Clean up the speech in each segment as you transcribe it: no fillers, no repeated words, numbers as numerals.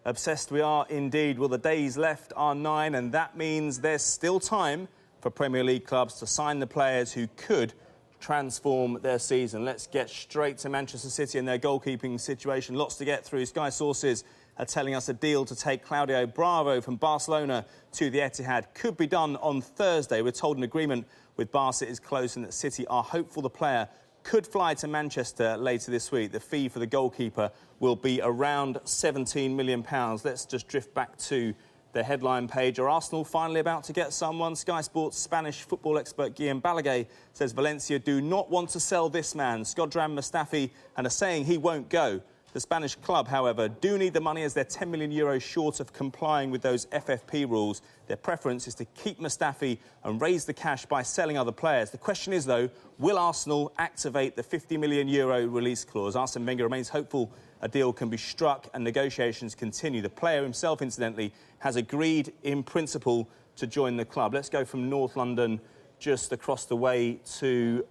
Obsessed we are indeed. Well, the days left are 9, and that means there's still time for Premier League clubs to sign the players who could transform their season. Let's get straight to Manchester City and their goalkeeping situation. Lots to get through. Sky sources are telling us a deal to take Claudio Bravo from Barcelona to the Etihad could be done on Thursday. We're told an agreement with Barca is close and that City are hopeful the player could fly to Manchester later this week. The fee for the goalkeeper will be around £17 million. Let's just drift back to the headline page. Are Arsenal finally about to get someone? Sky Sports Spanish football expert Guillem Balaguer says Valencia do not want to sell this man, Shkodran Mustafi, and are saying he won't go. The Spanish club, however, do need the money as they're €10 million short of complying with those FFP rules. Their preference is to keep Mustafi and raise the cash by selling other players. The question is, though, will Arsenal activate the €50 million release clause? Arsene Wenger remains hopeful a deal can be struck and negotiations continue. The player himself, incidentally, has agreed in principle to join the club. Let's go from North London just across the way to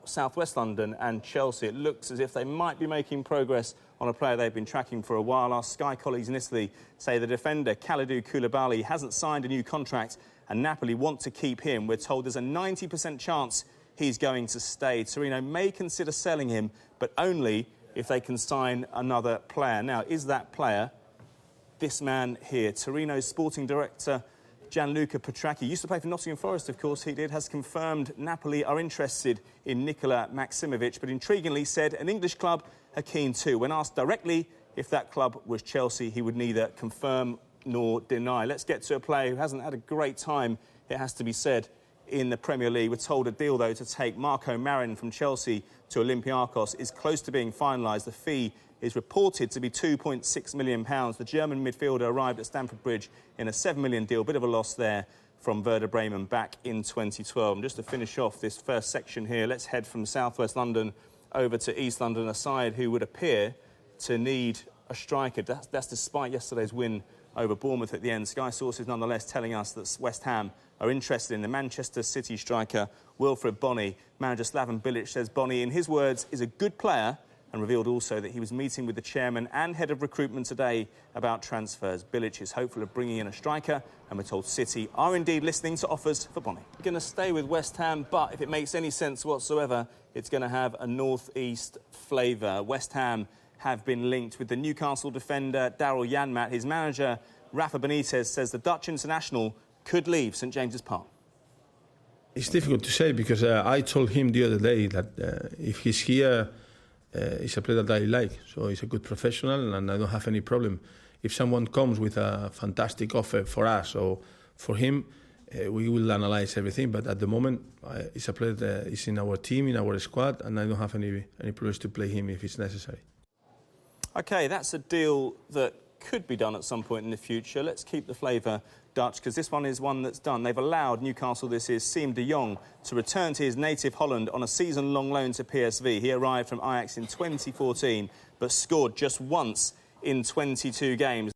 southwest London and Chelsea. It looks as if they might be making progress on a player they've been tracking for a while. Our Sky colleagues in Italy say the defender Kalidou Koulibaly hasn't signed a new contract and Napoli want to keep him. We're told there's a 90% chance he's going to stay. Torino may consider selling him, but only if they can sign another player. Now, is that player this man here? Torino's sporting director Gianluca Petracchi used to play for Nottingham Forest, of course, he did, has confirmed Napoli are interested in Nikola Maksimovic, but intriguingly said an English club are keen too. When asked directly if that club was Chelsea, he would neither confirm nor deny. Let's get to a player who hasn't had a great time, it has to be said, in the Premier League. We're told a deal, though, to take Marco Marin from Chelsea to Olympiacos is close to being finalised. The fee is reported to be £2.6 million. The German midfielder arrived at Stamford Bridge in a £7 million deal. Bit of a loss there from Werder Bremen back in 2012. And just to finish off this first section here, let's head from southwest London over to East London, a side who would appear to need a striker. That's despite yesterday's win over Bournemouth at the end. Sky sources nonetheless telling us that West Ham are interested in the Manchester City striker Wilfred Bony. Manager Slaven Bilic says Bony, in his words, is a good player, and revealed also that he was meeting with the chairman and head of recruitment today about transfers. Bilic is hopeful of bringing in a striker, and we're told City are indeed listening to offers for Bony. Going to stay with West Ham, but if it makes any sense whatsoever, it's going to have a north-east flavour. West Ham have been linked with the Newcastle defender Daryl Janmaat. His manager, Rafa Benitez, says the Dutch international could leave St James's Park. It's difficult to say because I told him the other day that if he's here, he's a player that I like. So he's a good professional and I don't have any problem. If someone comes with a fantastic offer for us or for him, we will analyse everything. But at the moment, he's a player that is in our team, in our squad, and I don't have any problems to play him if it's necessary. OK, that's a deal that could be done at some point in the future. Let's keep the flavour Dutch, because this one is one that's done. They've allowed Newcastle, this is Siem de Jong, to return to his native Holland on a season-long loan to PSV. He arrived from Ajax in 2014, but scored just once in 22 games.